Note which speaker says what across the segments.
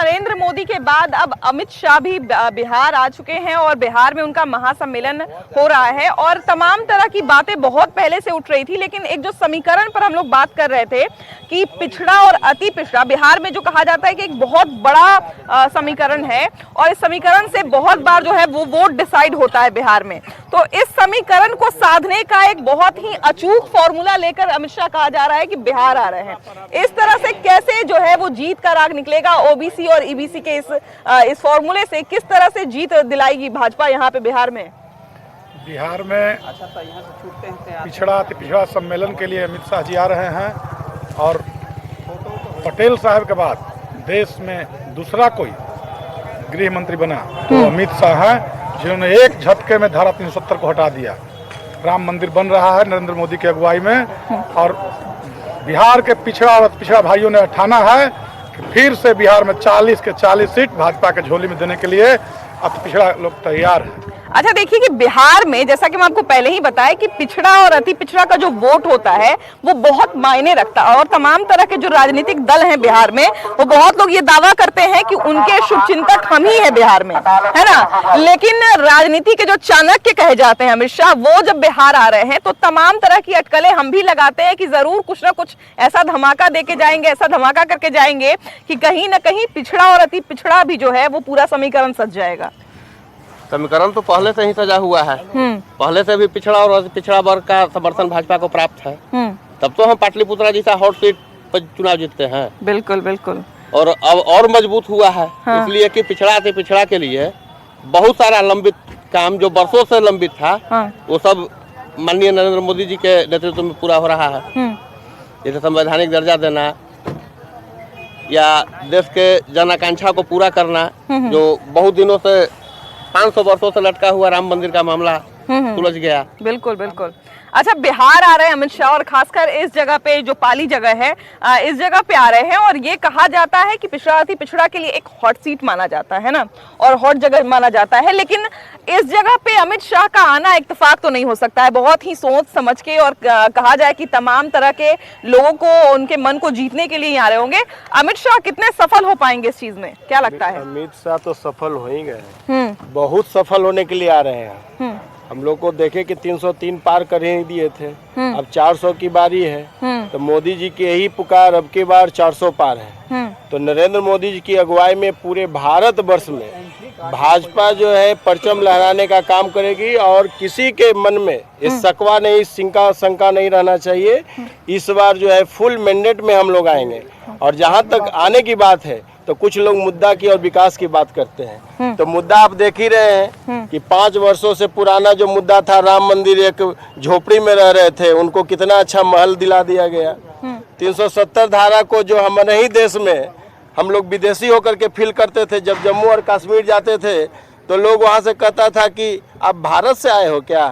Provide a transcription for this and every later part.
Speaker 1: नरेंद्र मोदी के बाद अब अमित शाह भी बिहार आ चुके हैं और बिहार में उनका महासम्मेलन हो रहा है और तमाम तरह की बातें बहुत पहले से उठ रही थी, लेकिन एक जो समीकरण पर हम लोग बात कर रहे थे कि पिछड़ा और अति पिछड़ा बिहार में जो कहा जाता है कि एक बहुत बड़ा समीकरण है और इस समीकरण से बहुत बार जो है वो वोट डिसाइड होता है बिहार में। तो इस समीकरण को साधने का एक बहुत ही अचूक फॉर्मूला लेकर अमित शाह कहा जा रहा है कि बिहार आ रहे हैं। इस तरह से कैसे जो है वो जीत का राग निकलेगा, ओबीसी और ईबीसी के इस फॉर्मूले से किस तरह से जीत दिलाएगी भाजपा यहाँ पे बिहार में?
Speaker 2: बिहार में पिछड़ा अति पिछड़ा सम्मेलन के लिए अमित शाह जी आ रहे हैं और पटेल साहब के बाद देश में दूसरा कोई गृह मंत्री बना तो अमित शाह हैं, जिन्होंने एक झटके में धारा 370 को हटा दिया। राम मंदिर बन रहा है नरेंद्र मोदी की अगुवाई में और बिहार के पिछड़ा और पिछड़ा भाइयों ने ठाना है कि फिर से बिहार में 40 के 40 सीट भाजपा के झोली में देने के लिए अब पिछड़ा लोग तैयार हैं।
Speaker 1: अच्छा, देखिए कि बिहार में जैसा कि मैं आपको पहले ही बताया कि पिछड़ा और अति पिछड़ा का जो वोट होता है वो बहुत मायने रखता है और तमाम तरह के जो राजनीतिक दल हैं बिहार में वो बहुत लोग ये दावा करते हैं कि उनके शुभचिंतक हम ही है बिहार में, है ना। लेकिन राजनीति के जो चाणक्य कहे जाते हैं अमित शाह, वो जब बिहार आ रहे हैं तो तमाम तरह की अटकलें हम भी लगाते हैं कि जरूर कुछ ना कुछ ऐसा धमाका देके जाएंगे, ऐसा धमाका करके जाएंगे कि कहीं ना कहीं पिछड़ा और अति पिछड़ा भी जो है वो पूरा समीकरण सज जाएगा।
Speaker 3: समीकरण तो पहले से ही सजा हुआ है, पहले से भी पिछड़ा और पिछड़ा वर्ग का समर्थन भाजपा को प्राप्त है, तब तो हम पाटलिपुत्रा जैसा हॉट सीट पर चुनाव जीतते हैं। बिल्कुल बिल्कुल। और अब और मजबूत हुआ है, हाँ। इसलिए कि पिछड़ा से पिछड़ा के लिए बहुत सारा लंबित काम जो वर्षों से लंबित था, हाँ। वो सब माननीय नरेंद्र मोदी जी के नेतृत्व में पूरा हो रहा है। जैसे संवैधानिक दर्जा देना या देश के जन आकांक्षा को पूरा करना, जो बहुत दिनों से 500 वर्षों से लटका हुआ राम मंदिर का मामला सुलझ गया। बिल्कुल बिल्कुल। अच्छा, बिहार आ रहे हैं अमित शाह और खासकर इस जगह पे जो पाली जगह है, इस जगह पे आ रहे हैं और ये कहा जाता है कि पिछड़ा अति पिछड़ा के लिए एक हॉट सीट माना जाता है ना, और हॉट जगह माना जाता है। लेकिन इस जगह पे अमित शाह का आना इत्तेफाक तो नहीं हो सकता है, बहुत ही सोच समझ के और कहा जाए कि तमाम तरह के लोगों को उनके मन को जीतने के लिए आ रहे होंगे। अमित शाह कितने सफल हो पाएंगे इस चीज में, क्या लगता है?
Speaker 4: अमित शाह तो सफल हो ही गए, बहुत सफल होने के लिए आ रहे हैं। हम लोग को देखे कि 303 पार कर ही दिए थे, अब 400 की बारी है, तो मोदी जी की यही पुकार अब की बार 400 पार है। तो नरेंद्र मोदी जी की अगुवाई में पूरे भारत वर्ष में भाजपा जो है परचम लहराने का काम करेगी और किसी के मन में इस शकवा नहीं, शंका नहीं रहना चाहिए। इस बार जो है फुल मैंडेट में हम लोग आएंगे। और जहाँ तक आने की बात है तो कुछ लोग मुद्दा की और विकास की बात करते हैं, तो मुद्दा आप देख ही रहे हैं कि 5 वर्षों से पुराना जो मुद्दा था राम मंदिर, एक झोपड़ी में रह रहे थे, उनको कितना अच्छा महल दिला दिया गया। 370 धारा को जो हमारे ही देश में हम लोग विदेशी होकर के फील करते थे, जब जम्मू और कश्मीर जाते थे तो लोग वहाँ से कहता था कि आप भारत से आए हो क्या।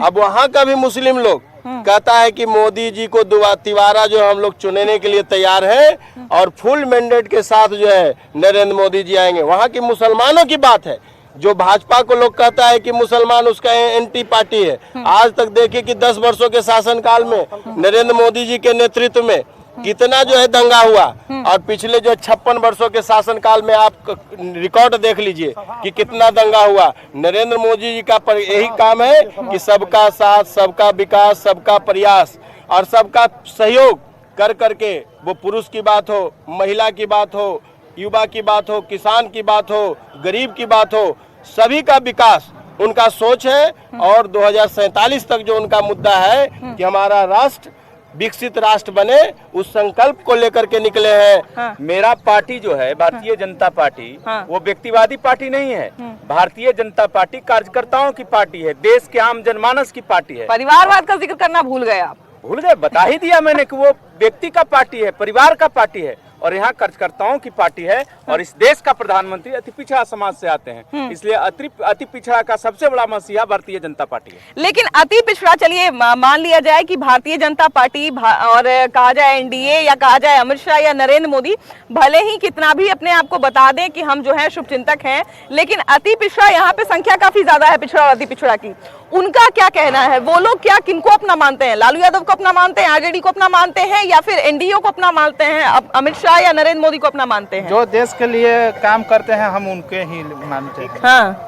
Speaker 4: अब वहाँ का भी मुस्लिम लोग कहता है कि मोदी जी को तिवारा जो हम लोग चुनने के लिए तैयार हैं और फुल मैंडेट के साथ जो है नरेंद्र मोदी जी आएंगे। वहाँ की मुसलमानों की बात है, जो भाजपा को लोग कहता है कि मुसलमान उसका एंटी पार्टी है। आज तक देखिए कि 10 वर्षों के शासनकाल में नरेंद्र मोदी जी के नेतृत्व में कितना जो है दंगा हुआ, और पिछले जो 56 वर्षों के शासनकाल में आप रिकॉर्ड देख लीजिए कि कितना दंगा हुआ। नरेंद्र मोदी जी का यही काम है कि सबका साथ, सबका विकास, सबका प्रयास और सबका सहयोग कर करके, वो पुरुष की बात हो, महिला की बात हो, युवा की बात हो, किसान की बात हो, गरीब की बात हो, सभी का विकास उनका सोच है। और 2047 तक जो उनका मुद्दा है कि हमारा राष्ट्र विकसित राष्ट्र बने, उस संकल्प को लेकर के निकले हैं।
Speaker 5: हाँ। मेरा पार्टी जो है भारतीय जनता पार्टी, हाँ। वो व्यक्तिवादी पार्टी नहीं है। भारतीय जनता पार्टी कार्यकर्ताओं की पार्टी है, देश के आम जनमानस की पार्टी है।
Speaker 1: परिवारवाद का जिक्र करना भूल गए आप।
Speaker 5: भूल गए? बता ही दिया मैंने कि वो व्यक्ति का पार्टी है, परिवार का पार्टी है और यहाँ कार्यकर्ताओं की पार्टी है। और इस देश का प्रधानमंत्री अति पिछड़ा समाज से आते हैं, इसलिए अति पिछड़ा का सबसे बड़ा मसीहा भारतीय जनता पार्टी है।
Speaker 1: लेकिन अति पिछड़ा, चलिए मान लिया जाए कि भारतीय जनता पार्टी और कहा जाए एनडीए या कहा जाए अमित शाह या नरेंद्र मोदी भले ही कितना भी अपने आप को बता दें कि हम जो है शुभचिंतक हैं, लेकिन अति पिछड़ा यहाँ पे संख्या काफी ज्यादा है पिछड़ा और अति पिछड़ा की। उनका क्या कहना है, वो लोग क्या किनको अपना मानते हैं, लालू यादव को अपना मानते हैं, आरजेडी को अपना मानते हैं, या फिर एनडीए को अपना मानते हैं, अब अमित शाह या नरेंद्र मोदी को अपना मानते हैं?
Speaker 6: जो देश के लिए काम करते हैं हम उनके ही मानते हैं।
Speaker 1: हाँ,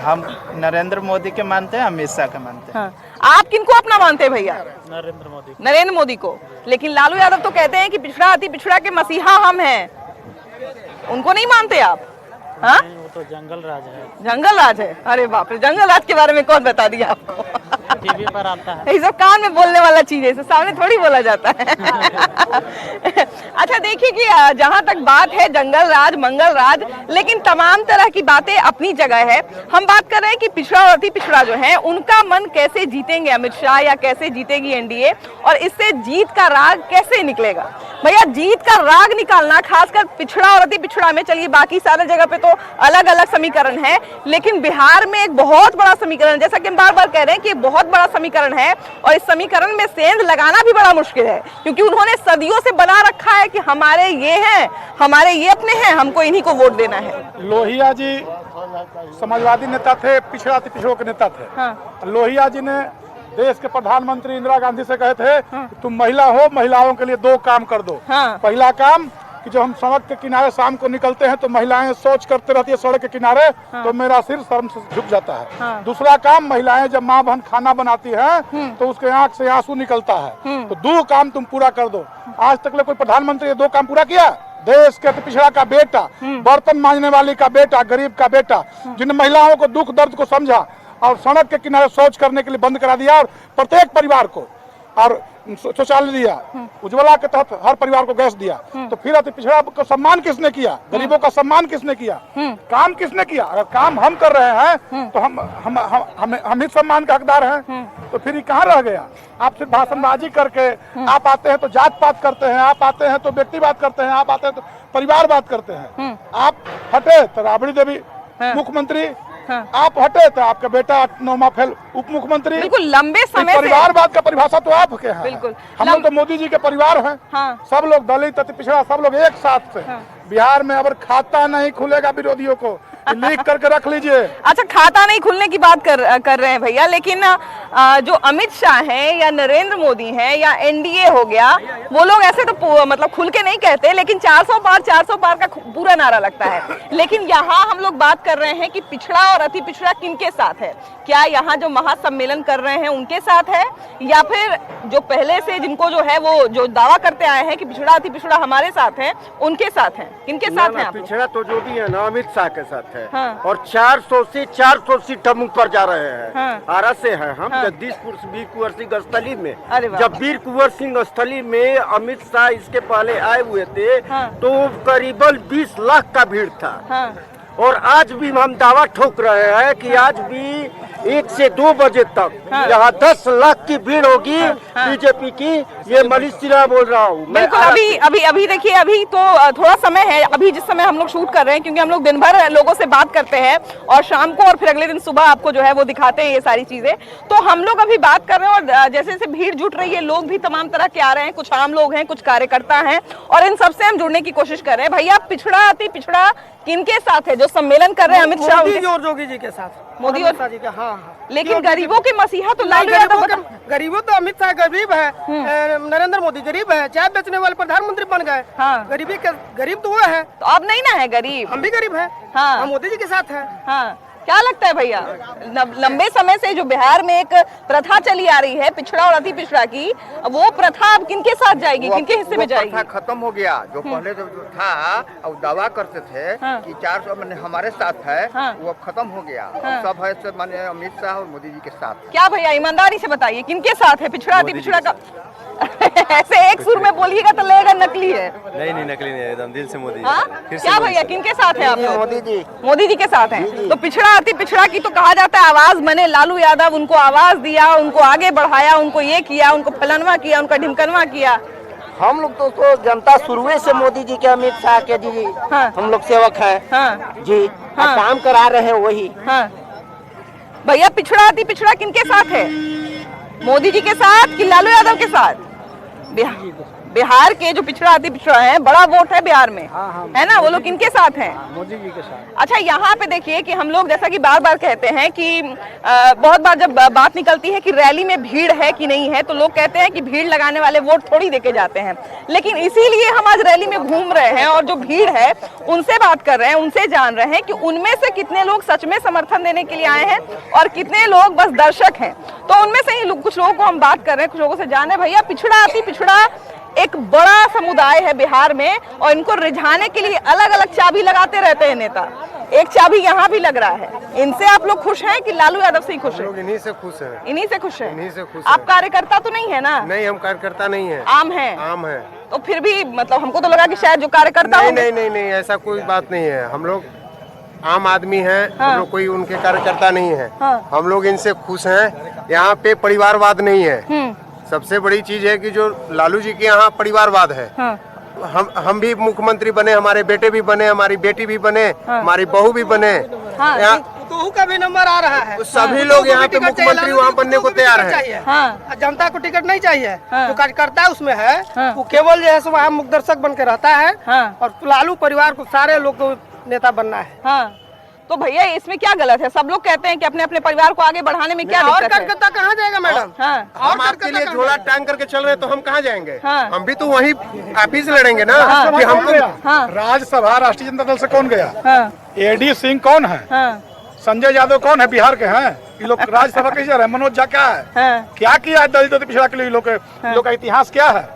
Speaker 6: हम नरेंद्र मोदी के मानते हैं, अमित शाह के मानते हैं।
Speaker 1: हाँ। आप किनको अपना मानते हैं भैया?
Speaker 6: नरेंद्र
Speaker 1: मोदी को। लेकिन लालू यादव तो कहते हैं कि पिछड़ा अति पिछड़ा के मसीहा हम हैं, उनको नहीं मानते आप? हाँ,
Speaker 7: वो तो जंगल राज है।
Speaker 1: जंगल राज है? अरे बाप रे, जंगल राज के बारे में कौन बता दिया आपको?
Speaker 7: टीवी पर आता है।
Speaker 1: ये सब कान में बोलने वाला चीज है, इसे सामने थोड़ी बोला जाता है। अच्छा देखिए कि जहां तक बात है जंगल राज मंगल राज, लेकिन तमाम तरह की बातें अपनी जगह है। हम बात कर रहे हैं कि पिछड़ा और अति पिछड़ा जो है उनका मन कैसे जीतेंगे अमित शाह, या कैसे जीतेगी एनडीए, और इससे जीत का राग कैसे निकलेगा? भैया जीत का राग निकालना, खासकर पिछड़ा और अति पिछड़ा में, चलिए बाकी सारे जगह पे तो अलग अलग समीकरण है, लेकिन बिहार में एक बहुत बड़ा समीकरण, जैसा कि हम बार बार कह रहे हैं कि बहुत बड़ा समीकरण है, और इस समीकरण में सेंध लगाना भी बड़ा मुश्किल है, क्योंकि उन्होंने सदियों से बना रखा है कि हमारे ये हैं, हमारे ये अपने हैं, हमको इन्हीं को वोट देना है।
Speaker 2: लोहिया जी समाजवादी नेता थे, पिछड़ा अति पिछड़ों के नेता थे।
Speaker 1: हाँ।
Speaker 2: लोहिया जी ने देश के प्रधानमंत्री इंदिरा गांधी से कहे थे कि तुम महिला हो, महिलाओं के लिए 2 काम कर दो।
Speaker 1: हाँ।
Speaker 2: पहला काम कि जो हम सड़क के किनारे शाम को निकलते हैं तो महिलाएं शौच करते रहती है सड़क के किनारे,
Speaker 1: हाँ।
Speaker 2: तो मेरा सिर शर्म से झुक जाता है।
Speaker 1: हाँ।
Speaker 2: दूसरा काम, महिलाएं जब माँ बहन खाना बनाती है तो उसके आंख से आंसू निकलता है, तो 2 काम तुम पूरा कर दो। आज तक कोई प्रधानमंत्री 2 काम पूरा किया? देश के पिछड़ा का बेटा, बर्तन मांजने वाली का बेटा, गरीब का बेटा, जिन महिलाओं को दुख दर्द को समझा और सड़क के किनारे शौच करने के लिए बंद करा दिया, और प्रत्येक परिवार को और शौचालय दिया, उज्ज्वला के तहत हर परिवार को गैस दिया, तो फिर अति पिछड़ा का सम्मान किसने किया? गरीबों का सम्मान किसने किया? काम किसने किया? अगर काम हम कर रहे हैं तो हम ही सम्मान का हकदार हैं, तो फिर ये कहाँ रह गया? आप सिर्फ भाषणबाजी करके, आप आते हैं तो जात पात करते हैं, आप आते हैं तो व्यक्ति बात करते हैं, आप आते हैं तो परिवार बात करते हैं। आप हटे तो राबड़ी देवी मुख्यमंत्री, आप हटे तो आपका बेटा 9वां फेल उप मुख्यमंत्री।
Speaker 1: बिल्कुल लंबे समय से
Speaker 2: परिवारवाद का परिभाषा तो आप के हैं।
Speaker 1: बिल्कुल।
Speaker 2: हम लोग तो मोदी जी के परिवार हैं।
Speaker 1: हाँ।
Speaker 2: सब लोग दलित अति पिछड़ा सब लोग एक साथ से। बिहार में अगर खाता नहीं खुलेगा विरोधियों को, लीक करके रख लीजिए।
Speaker 1: अच्छा, खाता नहीं खुलने की बात कर रहे हैं भैया, लेकिन जो अमित शाह हैं या नरेंद्र मोदी हैं या एनडीए हो गया, वो लोग ऐसे तो मतलब खुल के नहीं कहते, लेकिन 400 पार का पूरा नारा लगता है। लेकिन यहाँ हम लोग बात कर रहे हैं कि पिछड़ा और अति पिछड़ा किनके साथ है? क्या यहाँ जो महासम्मेलन कर रहे हैं उनके साथ है, या फिर जो पहले से जिनको जो है वो जो दावा करते आए हैं कि पिछड़ा अति पिछड़ा हमारे साथ है, उनके साथ है? किनके साथ हैं आप लोग?
Speaker 4: पिछड़ा तो जो भी है ना अमित शाह के साथ है।
Speaker 1: हाँ।
Speaker 4: और 400 से 400 सीट हम ऊपर जा रहे हैं।
Speaker 1: हाँ।
Speaker 4: आरा से है हम।
Speaker 1: हाँ।
Speaker 4: जगदीशपुर वीर कुंवर सिंह स्थली में,
Speaker 1: अरे वाह।
Speaker 4: जब वीर कुंवर सिंह स्थली में अमित शाह इसके पहले आए हुए थे,
Speaker 1: हाँ।
Speaker 4: तो करीबन 20 लाख का भीड़ था।
Speaker 1: हाँ।
Speaker 4: और आज भी हम दावा ठोक रहे हैं कि आज भी 1 से 2 बजे तक यहाँ 10 लाख की भीड़ होगी बीजेपी की। ये मनीष सिन्हा बोल रहा हूँ।
Speaker 1: बिल्कुल। अभी देखिए, अभी तो थोड़ा समय है, अभी जिस समय हम लोग शूट कर रहे हैं, क्योंकि हम लोग दिन भर लोगों से बात करते हैं और शाम को और फिर अगले दिन सुबह आपको जो है वो दिखाते हैं ये सारी चीजें। तो हम लोग अभी बात कर रहे हैं और जैसे जैसे भीड़ जुट रही है, लोग भी तमाम तरह के आ रहे हैं, कुछ आम लोग हैं, कुछ कार्यकर्ता हैं, और इन सबसे हम जुड़ने की कोशिश कर रहे हैं। भैया पिछड़ा अति पिछड़ा किनके साथ है जो सम्मेलन कर रहे हैं अमित शाह?
Speaker 8: मोदी और योगी जी के साथ।
Speaker 1: मोदी और
Speaker 8: शाह जी का। हाँ।
Speaker 1: लेकिन गरीबों के मसीहा तो लालू यादव
Speaker 8: गरीबों तो अमित शाह गरीब है, नरेंद्र मोदी गरीब है, चाय बेचने वाले प्रधानमंत्री बन गए।
Speaker 1: हाँ।
Speaker 8: गरीब तो वो है,
Speaker 1: तो अब नहीं ना है गरीब,
Speaker 8: हम भी गरीब है।
Speaker 1: हाँ।
Speaker 8: हम मोदी जी के साथ है।
Speaker 1: हाँ। क्या लगता है भैया, लंबे समय से जो बिहार में एक प्रथा चली आ रही है पिछड़ा और अति पिछड़ा की, वो प्रथा अब किनके साथ जाएगी, किनके हिस्से में जाएगी?
Speaker 9: प्रथा खत्म हो गया। जो पहले जो था और दावा करते थे
Speaker 1: हाँ।
Speaker 9: कि 400 मैंने हमारे साथ है,
Speaker 1: हाँ।
Speaker 9: वो अब खत्म हो गया।
Speaker 1: हाँ।
Speaker 9: सब है सब माने अमित शाह और मोदी जी के साथ।
Speaker 1: क्या भैया ईमानदारी से बताइए किनके साथ है पिछड़ा अति पिछड़ा का? ऐसे एक सुर में बोलिएगा तो लगेगा नकली है।
Speaker 10: नहीं नकली नहीं है, एकदम दिल से मोदी।
Speaker 1: हाँ? क्या भैया किनके साथ है आप लोग?
Speaker 9: मोदी जी।
Speaker 1: मोदी जी के साथ हैं। तो पिछड़ा अति पिछड़ा की तो कहा जाता है आवाज बने लालू यादव, उनको आवाज दिया, उनको आगे बढ़ाया, उनको ये किया, उनको फलानवा किया, उनका ढिमकनवा किया।
Speaker 4: हम लोग तो जनता शुरू से मोदी जी के, अमित शाह के जी,
Speaker 1: हाँ।
Speaker 4: हम लोग सेवक है।
Speaker 1: हाँ।
Speaker 4: जी।
Speaker 1: हाँ।
Speaker 4: काम करा रहे हैं वही।
Speaker 1: हाँ। भैया पिछड़ा अति पिछड़ा किनके साथ है? मोदी जी के साथ कि लालू यादव के साथ? बिहार के जो पिछड़ा अति पिछड़ा है, बड़ा वोट है बिहार में, है ना? वो लोग किनके साथ हैं?
Speaker 6: मोदी जी के साथ।
Speaker 1: अच्छा, यहाँ पे देखिए कि हम लोग जैसा कि बार बार कहते हैं कि बहुत बार जब बात निकलती है कि रैली में भीड़ है कि नहीं है, तो लोग कहते हैं कि भीड़ लगाने वाले वोट थोड़ी देके जाते हैं। लेकिन इसीलिए हम आज रैली में घूम रहे हैं और जो भीड़ है उनसे बात कर रहे हैं, उनसे जान रहे हैं कि उनमें से कितने लोग सच में समर्थन देने के लिए आए हैं और कितने लोग बस दर्शक हैं। तो उनमें से ही कुछ लोगों को हम बात कर रहे हैं, कुछ लोगों से जाने। भैया, पिछड़ा अति पिछड़ा एक बड़ा समुदाय है बिहार में और इनको रिझाने के लिए अलग अलग चाबी लगाते रहते हैं नेता। एक चाबी यहाँ भी लग रहा है। इनसे आप लोग खुश हैं कि लालू यादव से ही खुश हैं?
Speaker 9: इन्हीं से खुश है,
Speaker 1: इन्हीं से खुश है।
Speaker 9: इन्हीं से खुश
Speaker 1: आप कार्यकर्ता तो नहीं है ना?
Speaker 9: नहीं, हम कार्यकर्ता नहीं है,
Speaker 1: आम है।
Speaker 9: आम है।
Speaker 1: तो फिर भी मतलब हमको तो लगा कि शायद जो कार्यकर्ता
Speaker 9: नहीं, नहीं, नहीं, ऐसा कोई बात नहीं है। हम लोग आम आदमी हैं, हम लोग कोई उनके कार्यकर्ता नहीं है। हम लोग इनसे खुश हैं। यहाँ पे परिवारवाद नहीं है। सबसे बड़ी चीज है कि जो लालू जी के यहाँ परिवारवाद है। हम भी मुख्यमंत्री बने, हमारे बेटे भी बने, हमारी बेटी भी बने, हमारी बहू भी बने।
Speaker 8: तो का भी नंबर आ रहा है।
Speaker 9: सभी लोग यहाँ पे मुख्यमंत्री वहाँ बनने को तैयार है।
Speaker 8: जनता को टिकट नहीं चाहिए। जो कार्यकर्ता उसमें है वो केवल जो है सो वहाँ मुख्य दर्शक बन के रहता है और लालू परिवार को सारे लोग को नेता बनना है।
Speaker 1: तो भैया, इसमें क्या गलत है? सब लोग कहते हैं कि अपने अपने परिवार को आगे बढ़ाने में क्या
Speaker 8: और
Speaker 1: दिक्कत है?
Speaker 8: कार्यकर्ता कहाँ जाएगा मैडम?
Speaker 9: हम आपके लिए झोला टांग करके चल रहे हैं तो हम कहाँ जाएंगे? हम भी तो वही आप ही से लड़ेंगे ना कि हमको।
Speaker 2: राज्यसभा राष्ट्रीय जनता दल से कौन गया? एडी सिंह कौन है? संजय यादव कौन है? बिहार के हैं ये लोग। राज्यसभा कैसे रहे? मनोज झा क्या है? क्या किया है दलित पिछड़ा के लिए? लोग का इतिहास क्या है?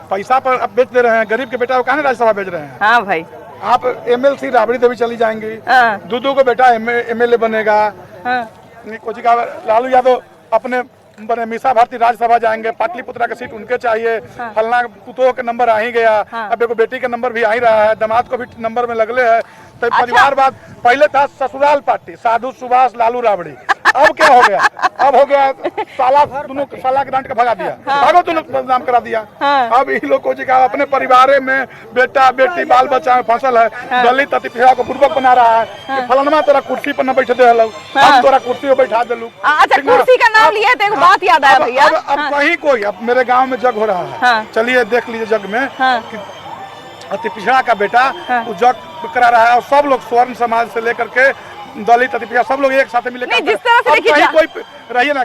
Speaker 2: पैसा पर अब बेच दे रहे हैं। गरीब के बेटा को कहाँ राज्यसभा भेज रहे हैं?
Speaker 1: हाँ भाई,
Speaker 2: आप एमएलसी राबड़ी देवी चली जाएंगी, दूधू को बेटा एमएलए बनेगा। कुछ का लालू यादव अपने बने मीसा भारती राज्यसभा जाएंगे, पाटलिपुत्रा की सीट उनके चाहिए। फलना पुतों के नंबर आ ही गया, अब एक बेटी का नंबर भी आ ही रहा है, दामाद को भी नंबर में लगले है। तो परिवारवाद पहले था ससुराल पार्टी, साधु सुभाष लालू राबड़ी। अब क्या हो गया? अब हो गया साला, दोनों साला के डांट के भगा दिया, भागो दोनों बदनाम करा दिया। अब इन लोग को अपने परिवार में बेटा बेटी बाल बच्चा में फसल है। दलित अति पिछड़ा को बुर्बक बना रहा है कि फलनमा तोरा कुर्सी पर न बैठे दे, हम तोरा कुर्सी पर बैठा दे।
Speaker 1: अच्छा, कुर्सी का नाम लिया तो एक बात याद आया भैया।
Speaker 2: अब कहीं कोई, अब मेरे गांव में जग हो रहा है, चलिए देख लीजिए जग में कि अति पिछड़ा का बेटा जग करा रहा है और सब लोग स्वर्ण समाज से लेकर के दलित अति पिछड़ा सब लोग एक साथ मिले।
Speaker 1: जिस तरह से देखिए
Speaker 2: कोई रहिए ना,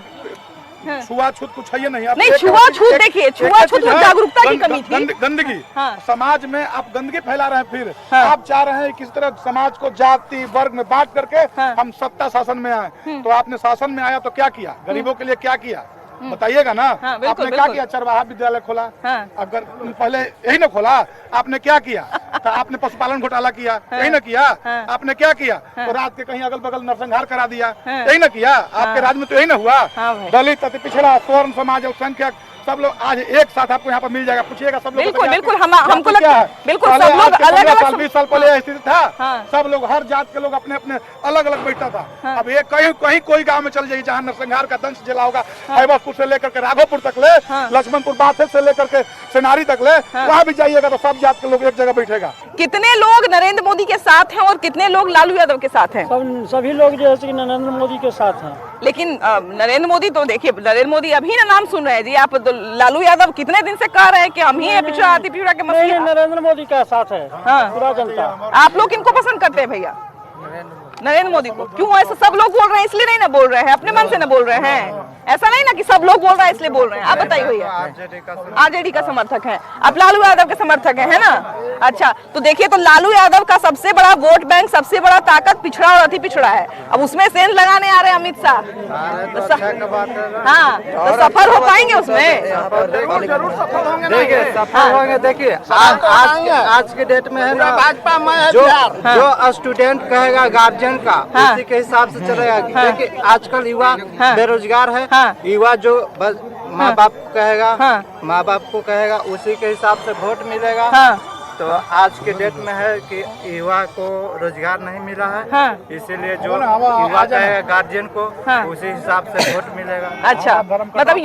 Speaker 2: छुआछूत कुछ है नहीं।
Speaker 1: नहीं, छुआछूत देखिए, छुआछूत जागरूकता की कमी थी।
Speaker 2: गंदगी समाज में आप गंदगी फैला रहे हैं। फिर आप चाह रहे हैं किस तरह समाज को जाति वर्ग में बांट करके हम सत्ता शासन में आए। तो आपने शासन में आया तो क्या किया? गरीबों के लिए क्या किया बताइएगा ना? आपने क्या किया? चरवाहा विद्यालय खोला। अगर पहले यही ना खोला, आपने क्या किया? तो आपने पशुपालन घोटाला किया, यही ना किया? आपने क्या किया? तो रात के कहीं अगल बगल नरसंहार करा दिया, यही ना किया? आपके राज्य में तो यही ना हुआ? दलित अति पिछड़ा स्वर्ण समाज अल्पसंख्यक सब लोग आज एक साथ आपको यहाँ पर मिल जाएगा। पूछिएगा सब लोग।
Speaker 1: बिल्कुल बिल्कुल, हमको लगता है बिल्कुल सब लोग अलग अलग
Speaker 2: 20 साल पहले स्थिति था। सब लोग हर जात के लोग अपने अपने अलग अलग बैठा था। अब एक कहीं कोई गांव में चल जाइए जहाँ नरसंहार का दंश जला होगा, हैबतपुर से लेकर के राघोपुर तक ले, लक्ष्मणपुर बाथल से लेकर के सेनारी तक ले, वहाँ भी जाइएगा तो सब जात के लोग एक जगह बैठेगा।
Speaker 1: कितने लोग नरेंद्र मोदी के साथ हैं और कितने लोग लालू यादव के साथ हैं?
Speaker 7: सभी लोग जो है नरेंद्र मोदी के साथ हैं।
Speaker 1: लेकिन नरेंद्र मोदी तो देखिए, नरेंद्र मोदी अभी ना नाम सुन रहे हैं जी। आप लालू यादव कितने दिन से कह रहे हैं कि हम ही पिछड़ा अति पिछड़ा के मसीहा।
Speaker 7: नरेंद्र मोदी का साथ है पूरा जनता।
Speaker 1: आप लोग किनको पसंद करते हैं भैया? नरेंद्र मोदी को। क्यों ऐसा सब लोग बोल रहे हैं इसलिए नहीं ना बोल रहे हैं? अपने मन से ना बोल रहे हैं? ऐसा नहीं ना कि सब लोग बोल रहे हैं इसलिए बोल रहे हैं। आप बताइए भैया। आरजेडी का समर्थक है आप, लालू यादव के समर्थक है ना? अच्छा, तो देखिए, तो लालू यादव का सबसे बड़ा वोट बैंक, सबसे बड़ा ताकत पिछड़ा और अति पिछड़ा है। अब उसमें सेंध लगाने आ रहे हैं अमित शाह। हाँ, तो सफल हो पाएंगे उसमें?
Speaker 6: जरूर सफल होंगे। देखिए सफल होंगे। देखिए आज के डेट में है ना, भाजपा में जो स्टूडेंट कहेगा गार्जियन का, उसी के हिसाब से चलेगा। देखिए आजकल युवा बेरोजगार है। युवा जो माँ बाप को कहेगा, माँ बाप को कहेगा, उसी के हिसाब से वोट मिलेगा। तो आज के डेट में है कि युवा को रोजगार नहीं मिला है, इसीलिए जो युवा कहेगा गार्जियन को, उसी हिसाब से वोट मिलेगा।
Speaker 1: अच्छा, मतलब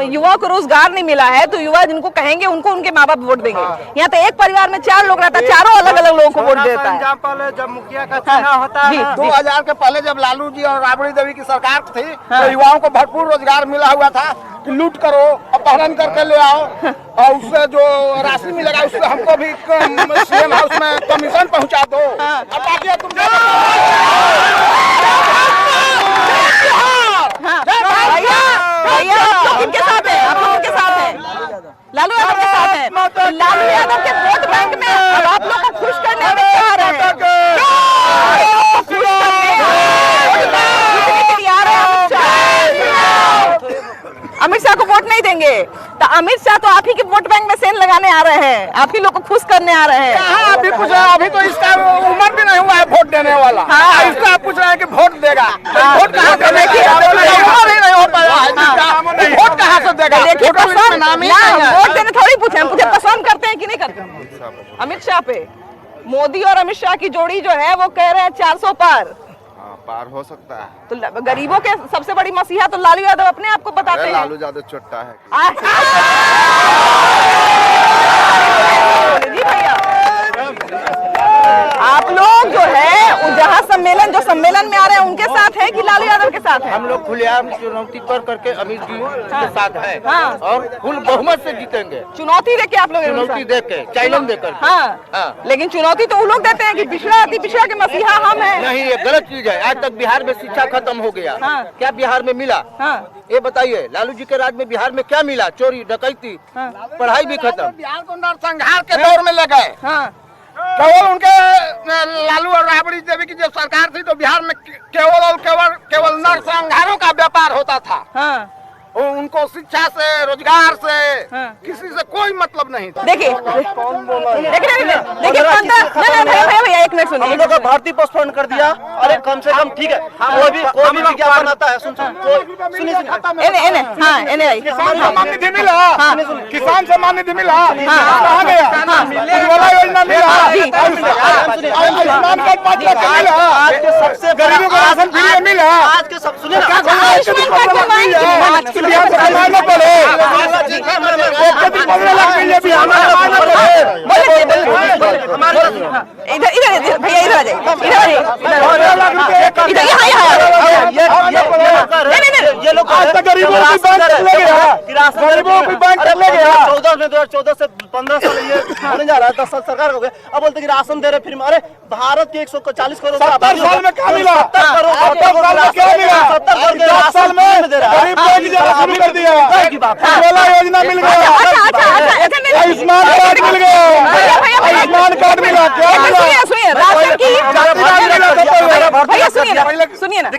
Speaker 1: युवा को रोजगार नहीं मिला है तो युवा जिनको कहेंगे उनको उनके माँ बाप वोट देंगे। यहाँ तो एक परिवार में 4 लोग रहता है, चारों अलग अलग लोगों को वोट देता है।
Speaker 6: एग्जाम्पल जब मुखिया का चुनाव होता है
Speaker 9: 2000 के पहले जब लालू जी और राबड़ी देवी की सरकार थी तो युवाओं को भरपूर रोजगार मिला हुआ था कि लूट करो, अब
Speaker 11: अपहरण करके ले आओ और उससे जो राशि मिलेगा उससे हमको भी सीएम हाउस में कमीशन पहुंचा दो। अब बाकी तुम
Speaker 1: किनके साथ है? आप लोगों के साथ है? लालू यादव के साथ है। लालू यादव के वोट बैंक में अब आप लोग को खुश करने अमित शाह आ रहे हैं। अमित शाह को वोट नहीं देंगे तो अमित शाह तो आप ही के वोट बैंक में सेंध लगाने आ रहे हैं, आप ही लोग को खुश करने आ रहे हैं।
Speaker 11: अभी पूछ रहे अभी तो इसका उम्र भी नहीं हुआ है वोट देने वाला। हाँ। इसका आप पूछ रहे हैं कि वोट देगा। वोट कहाँ से देगा? नहीं हो पाया। वोट कहाँ से देगा?
Speaker 1: वोट देने थोड़ी पूछे, हम पूछे पसंद करते हैं कि नहीं करते अमित शाह पे। मोदी और अमित शाह की जोड़ी जो है वो कह रहे हैं 400 पार।
Speaker 9: पार हो सकता है
Speaker 1: तो गरीबों के सबसे बड़ी मसीहा तो लालू यादव अपने आप को बताते हैं।
Speaker 9: लालू यादव चोट्टा है
Speaker 1: जी भैया। आप लोग जो है जहाँ जो सम्मेलन में आ रहे हैं उनके साथ है कि लालू यादव के साथ है?
Speaker 6: हम लोग खुलेआम चुनौती पर करके अमित जी के साथ है। हाँ। और फुल बहुमत से जीतेंगे।
Speaker 1: चुनौती देके आप लोग?
Speaker 6: चुनौती देके, चैलेंज देकर।
Speaker 1: हाँ। लेकिन चुनौती तो वो लोग देते हैं कि पिछड़ा अति पिछड़ा के मसीहा हम हैं।
Speaker 6: नहीं, ये गलत चीज है। आज तक बिहार में शिक्षा खत्म हो गया। क्या बिहार में मिला? ये बताइए, लालू जी के राज में बिहार में क्या मिला? चोरी, डकैती, पढ़ाई भी खत्म।
Speaker 11: बिहार को नरसंहार के दौर में ले गए। केवल उनके लालू और राबड़ी देवी की जब सरकार थी तो बिहार में केवल नरसंहारों का व्यापार होता था। उनको शिक्षा से, रोजगार से, किसी से कोई मतलब नहीं था।
Speaker 1: देखिए भैया एक मिनट सुनिए।
Speaker 6: हम लोग भारतीय पोस्टपोन कर दिया। अरे कम से कम ठीक है, कोई भी विज्ञापन आता है। सुनिए
Speaker 11: किसान सम्मान निधि मिला। किसान सम्मान निधि मिला कहाँ गया? उज्ज्वला योजना मिला। आयुष्मान कार्ड 5 लाख का मिला।
Speaker 6: आज के सबसे
Speaker 11: गरीबों को राशन फ्री मिला।
Speaker 6: आज के सब सुनिए
Speaker 11: बिहार से कमाना पड़े।
Speaker 1: इधर भैया इधर आ जाइए।
Speaker 6: ये लोग
Speaker 11: गरीबों को बैंक कर ले गया।
Speaker 6: 2014 से 15 साल ये होने जा रहा है। 10 साल सरकार हो गए। अब बोलते कि राशन दे रहे फिर। अरे भारत के 140 करोड़
Speaker 11: 70 साल में क्या मिला?
Speaker 6: 70 करोड़
Speaker 11: क्या मिला?
Speaker 6: 70 करोड़
Speaker 11: 10 साल में गरीब को शुरू कर दिया। उज्ज्वला योजना मिल गया। आयुष्मान कार्ड मिल गया। आयुष्मान कार्ड मिला।
Speaker 1: सुनिए ना,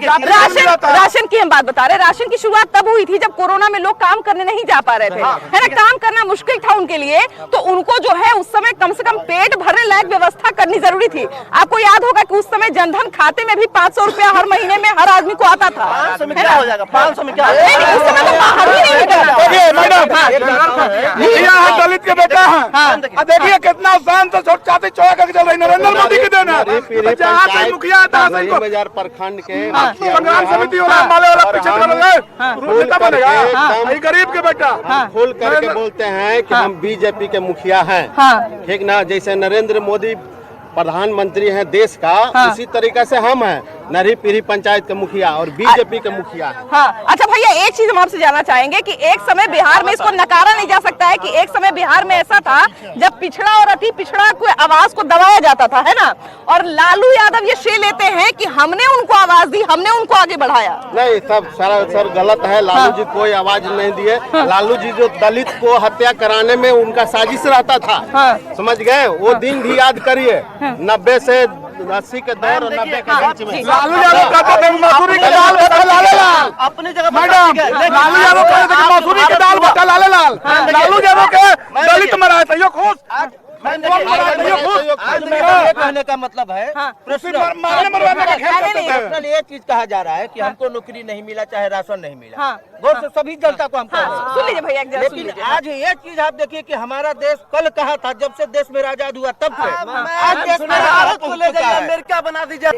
Speaker 1: राशन की हम बात बता रहे हैं। राशन की शुरुआत तब हुई थी जब कोरोना में लोग काम करने नहीं जा पा रहे थे, है ना। काम करना मुश्किल था उनके लिए, तो उनको जो है उस समय कम से कम पेट भरने लायक व्यवस्था करनी जरूरी थी। आपको याद होगा कि उस समय जनधन खाते में भी 500 रुपया हर महीने में हर आदमी को आता था।
Speaker 6: 500 में क्या हो जाएगा? 500 में क्या?
Speaker 1: उस समय तो बाहर ही नहीं निकलता।
Speaker 11: दलित के बेटा है। देखिए कितना शान से छाती चौड़ा करके चल रही। नरेंद्र मोदी की देन है। मुखिया
Speaker 10: बाजार प्रखंड के
Speaker 11: संग्राम समिति वाला माले वाला पीछे नेता बनेगा। गरीब के बेटा
Speaker 10: खोल करके बोलते हैं कि हम बीजेपी के मुखिया हैं। ठीक ना, जैसे नरेंद्र मोदी प्रधानमंत्री हैं देश का, उसी तरीके से हम हैं नरी पीढ़ी पंचायत के मुखिया और बीजेपी के मुखिया है।
Speaker 1: हाँ, अच्छा भैया एक चीज हम आपसे जानना चाहेंगे कि एक समय बिहार में, इसको नकारा नहीं जा सकता है कि एक समय बिहार में ऐसा था जब पिछड़ा और अति पिछड़ा को आवाज को दबाया जाता था, है ना। और लालू यादव ये श्रेय लेते हैं कि हमने उनको आवाज दी, हमने उनको आगे बढ़ाया।
Speaker 10: नहीं, सब सर गलत है। लालू जी कोई आवाज नहीं दिए। लालू जी जो दलित को हत्या कराने में उनका साजिश रहता था, समझ गए? वो दिन भी याद करिए, 90 से 80 के दौर, 90 के बीच में
Speaker 11: लालू यादव कहते थे मसूरी की दाल भट्टा लाले लाल।
Speaker 6: अपनी जगह
Speaker 11: मैडम लालू यादव कहते थे कि मसूरी की दाल भट्टा लाले लाल। लालू यादव के दलित मराए थे, यो खुश
Speaker 6: कहने का मतलब है ये चीज कहा जा रहा है कि हमको नौकरी नहीं मिला, चाहे राशन नहीं मिला। गौर से सभी जनता को हम
Speaker 1: सुन लीजिए भैया।
Speaker 6: लेकिन आज ये चीज आप देखिए कि हमारा देश कल कहा था, जब से देश में आजाद हुआ तब से आज देश में भारत को ले जाइए, अमेरिका बना दीजिए।